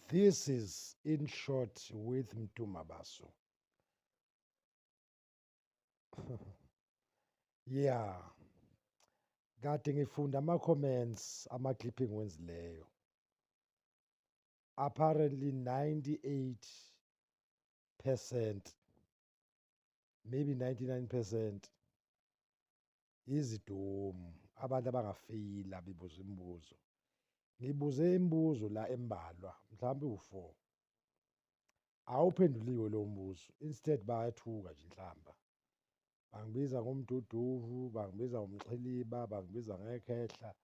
This is In Short with Mtumabaso. Yeah, kade ngifunda ama-comments ama-clipping wenzileyo. Apparently 98%, maybe 99% izidomu, abantu abangafeyila bebuza imibuzo. Ngibuze imibuzo la embalwa, mhlawumbe u-4. Awuphenduliwe lowo mbuzo. Instead bayathuka nje inhlamba. Bangibiza ngomduduvu, bangibiza ngomxhiliba, bangibiza ngekhehla,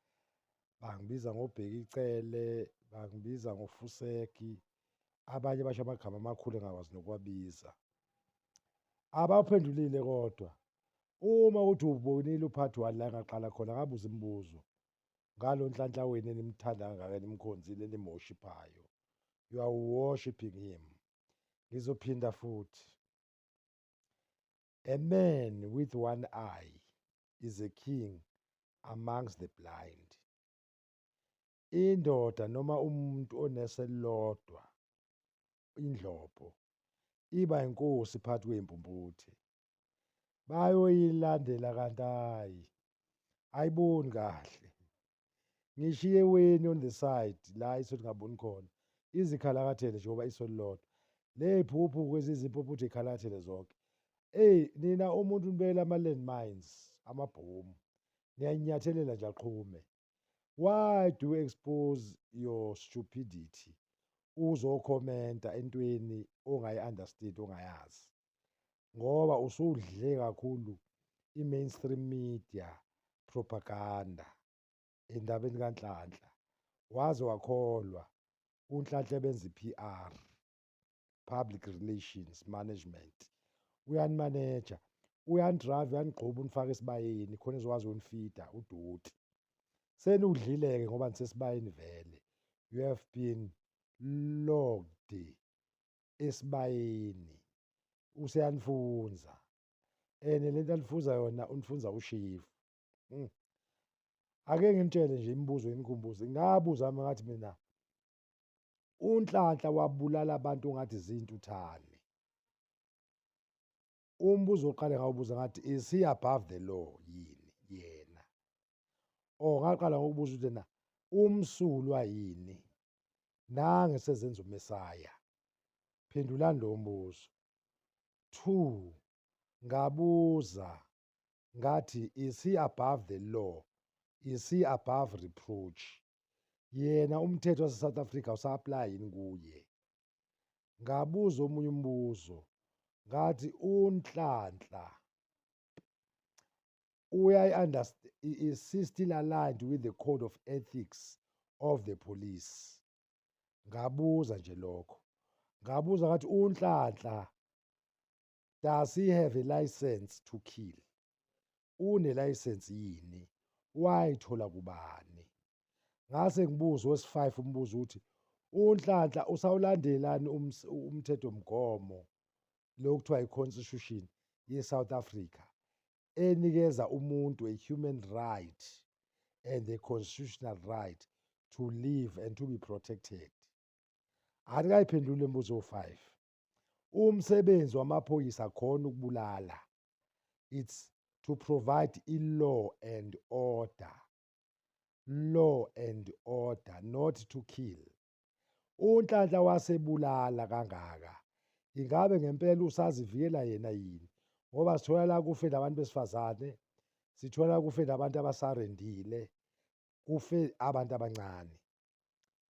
bangibiza ngobhekicele, bangibiza ngofuseki. Abanye basho amagama amakhulu engakwazi nokuwabiza. Abawuphendulile kodwa. Uma uthi ubonile u-part 1 la engaqala khona ngabuza imibuzo. Ngalo nhlanhla wenu enimthanda kangaka nimkhonzile nimworshiphayo. You are worshiping him. Ngizophinda futhi. A man with one eye is a king amongst the blind. Indoda noma umuntu oneselodwa, indlopho, iba inkosi phakathi kwempumputhe. Bayoyilandela kanti hayi, ayiboni kahle. Ngishiye weni on the side la isothi ngaboni khona. Izikhalakathele njengoba isolilodwa. Leyiphuphu kwezizimpumputhe ikhalakathele zonke. Nina umuntu nibekela ama-landmines, amabhomu. Niyayinyathelela nje aqhume. Why do you expose your stupidity? Uzokhomenta entweni ongayi-understand, ongayazi. Ngoba usudle kakhulu i-mainstream media propaganda endabeni kaNhlanhla. Waze wakholwa uNhlanhla benza i-PR, public relations management. Uyanimaneja, uyanidrayiva, uyanigxuba unifake esibayeni khona ezokwazi ukunifida udoti. Senudlile-ke ngoba nisesibayeni vele. You have been locked esibayeni. Useyanifunza. Lento anifunza yona unifunza ushifu. Ake nginitshele nje imibuzo nginikhumbuze. Ngabuza ngathi mina, uNhlanhla wabulala abantu ngathi zintuthane. Umbuzo oqale ngawubuza ngathi, is he above the law yini yena? Ngaqala ngokubuza ukuthi na umsulwa yini? Nange sezenza uMesaya. Phendulani lo mbuzo. 2, ngabuza ngathi, is he above the law? Is he above reproach? Yena umthetho wase-South Africa usa-apply yini kuye? Ngabuza omunye umbuzo ngathi uNhlanhla is he still aligned with the code of ethics of the police? Ngabuza nje lokho. Ngabuza ngathi uNhlanhla, does he have a license to kill? Une-license yini? Wayithola kubani? Ngase ngibuza wesi-5 umbuzo uthi, uNhlanhla usawulandelani umthethomgomo lo kuthiwa i-constitution ye-South Africa enikeza umuntu a human right and a constitutional right to live and to be protected? Atikayiphendule imibuzo 5. Umsebenzi wamaphoyisa khona ukubulala. It's to provide law and order. Law and order, not to kill. uNhlanhla wasebulala kangaka. Ingabe ngempela usazivikela yena yini? Ngoba sithola la kufe nabantu besifazane, sithola kufe nabantu abasarendile, kufe abantu abancane.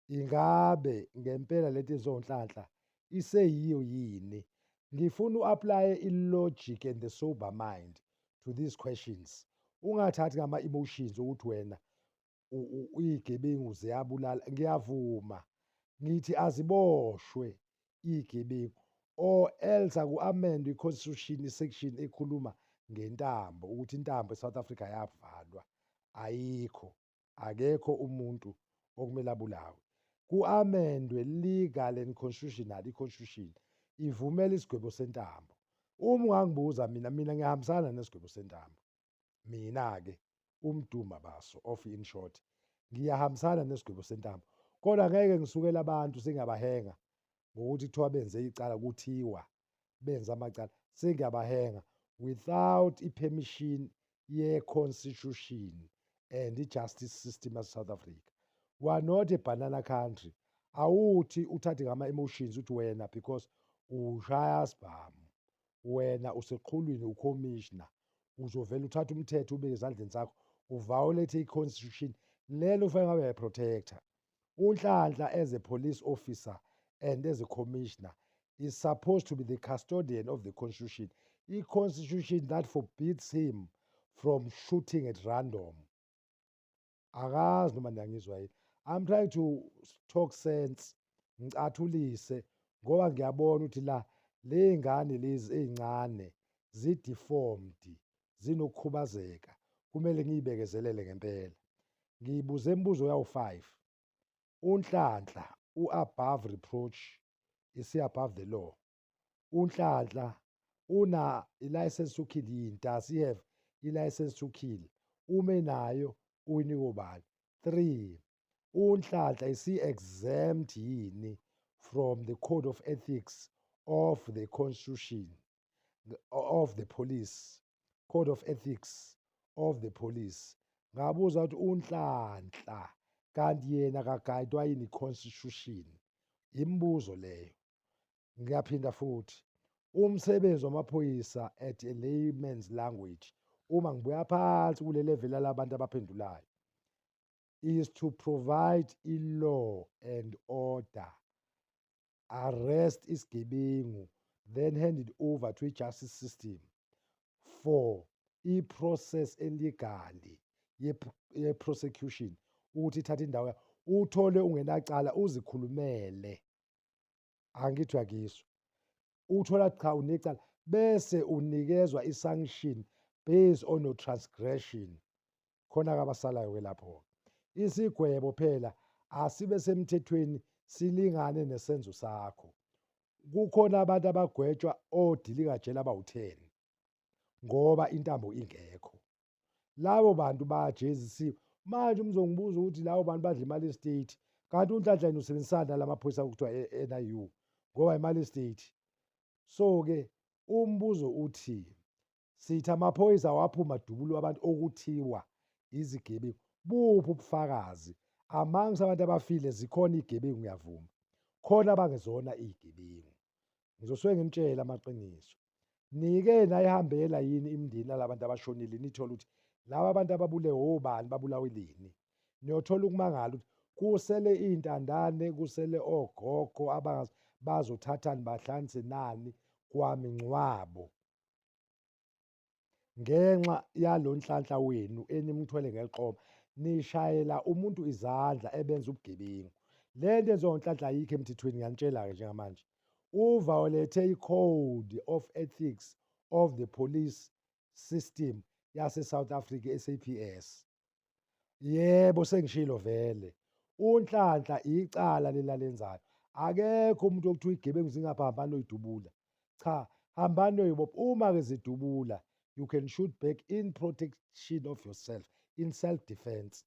Ingabe ngempela lento ezoNhlanhla iseyiyo yini? Ngifuna u-aplaye i-logic and the sober mind to these questions. Ungathathi ngama-emotions ukuthi wena iy'gebengu ziyabulala. Ngiyavuma, ngithi aziboshwe iy'gebengu, or else aku-amendwe i-constitution isection ekhuluma ngentambo, ukuthi intambo e-South Africa yavalwa. Ayikho, akekho umuntu okumele abulawe. Ku-amendwe legal and constitutional, i-constitution ivumela isigwebo sentambo. Uma ungangibuza mina ngiyahambisana nesigwebo sentambo. Mina-ke uMdumabaso of In Short ngiyahambisana nesigwebo sentambo. kodwa ngeke ngisukele abantu sengiyabahenga ngokuthi kuthiwa benze icala, kuthiwa benze amacala, sengiyabahenga without i-permission ye-constitution and i-justice system yase-South Africa. We are not a banana country. Awuthi uthathe ngama-emotions uthi wena because ushaya sibhamu, wena useqhulwini, ukhomishina, uzovele uthathe umthetho ubeke ezandleni zakho, uviolate i-constitution lelo ufanele ngabe uyayi-protector. UNhlanhla as a police officer and as a commissioner is supposed to be the custodian of the constitution. I-constitution that forbids him from shooting at random. Akazi noma niyangizwa yini. I'm trying to talk sense, ngicathulise ngoba ngiyabona ukuthi la ley'ngane lezi ey'ncane zi-deformed, zinokukhubazeka, kumele ngiy'bekezelele ngempela. Ngiyibuze imibuzo yawu-5. UNhlanhla u-above reproach, is he above the law? UNhlanhla una i-license to kill yini? Does he have i-license to kill? Uma enayo uyinikwa ubani? 3. UNhlanhla is he exempt yini from the code of ethics of the constitution of the police, code of ethics of the police? Ngabuza ukuthi uNhlanhla kanti yena kagayidwa yini i-constitution? Imibuzo leyo. Ngiyaphinda futhi, umsebenzi wamaphoyisa at a layman's language, uma ngibuya phansi kule level labantu abaphendulayo, is to provide i-law and order, arrest isigebengu, then hand it over to i-justice system for i-process elegally ye-prosecution, ukuthi ithathe indawo yakho, uthole ungenacala, uzikhulumele. Angithi uyakizwa? Uthola cha unecala, bese unikezwa i-sanction based on your transgression. Khona-ke abasalayo-ke lapho. Isigwebo phela asibe semthethweni silingane nesenzo sakho. Kukhona abantu abagwetshwa odilikajele abawu-10 ngoba intambo ingekho. Labo bantu bajezisiwe. Manje umzongibuza ukuthi labo bantu badla imali ye-state, kanti uNhlanhla yena usebenzisana nalamaphoyisa okuthiwa NIU ngoba imali ye-state. So-ke umbuzo uthi, sithi amaphoyisa awaphuma dubula abantu okuthiwa izigebengu. Buphi ubufakazi? Amongst abantu abafile zikhona iy'gebengu, ngiyavuma. Khona abangezona iy'gebengu. Ngizosuke ngimtshela amaqiniso. Nike nayihambela yini imindeni yalabantu abashonile nithole ukuthi laba abantu ababulewe obani, babulawe lini? Niyothola ukumangala ukuthi kusele iy'ntandane, kusele ogogo bazothathani bahlanganise nani kwamingcwabo. Ngenxa yalo Nhlanhla wenu enimthwele ngeqoma, nishayela umuntu izandla ebenza ubugebengu. Le nto enziwa uNhlanhla ayikho emthethweni, ngiyanitshela-ke njengamanje. Uviolate i-code of ethics of the police system yase-South Africa, SAPS. Yebo, sengishilo vele. UNhlanhla icala lela lenzayo. Akekho umuntu okuthiwa igebengu zingapha hambani noyidubula. Cha, hambani noyibopha. Uma-ke zidubula, you can shoot back in protection of yourself, in self-defense.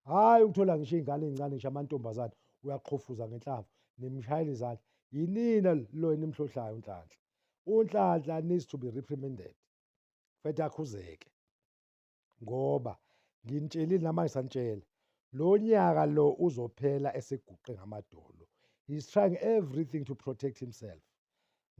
Hhayi ukuthola ngisho iy'ngane ey'ncane, ngisho amantombazane, uyaqhofuza ngenhlamvu, nimshayela izandla. Yinina lo enimhlohlayo uNhlanhla. UNhlanhla needs to be reprimanded. Fethu akhuzeke. Ngoba nginitshelile namanje sanitshela, lo nyaka lo uzophela eseguqe ngamadolo. He's trying everything to protect himself.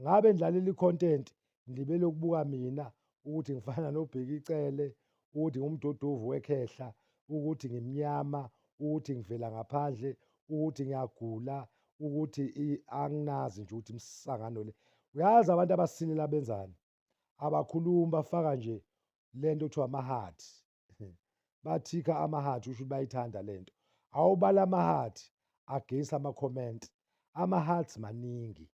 Ngabe ndlalela i-content, ndibele ukubuka mina ukuthi ngifana noBheki Icele, ukuthi ngumduduvu wekhehla, ukuthi ngimnyama, ukuthi ngivela ngaphandle, ukuthi ngiyagula, ukuthi anginazi nje ukuthi imsangano le. Uyazi abantu abasilela benzani? Abakhulumi, bafaka nje lento okuthiwa ama-heart. Bathikha ama-heart, usho ukuthi bayithanda lento. Awubala ama-heart, agesi ama-comment. Ama-hearts maningi.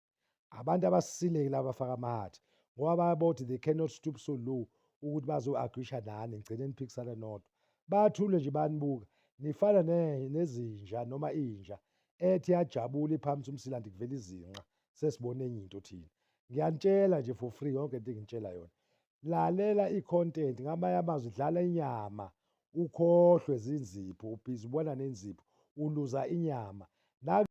Abantu abasileke laba bafaka ama-heart ngoba bayabona ukuthi they cannot stoop so low ukuthi bazo-agreesha nani, nigcine niphikisana nodwa. Bathule nje banibuka. Nifana nezinja noma inja ethi yajabula iphakamisa umsilandi kuvela izinqa, sesibone enye into thina. Ngiyanitshela nje for free yonke into engitshela yona. Lalela i-content, ngamanye amazwi dlala inyama, ukhohlwe zinzipho, ubhizi ubona nenzipho, uluza inyama. Na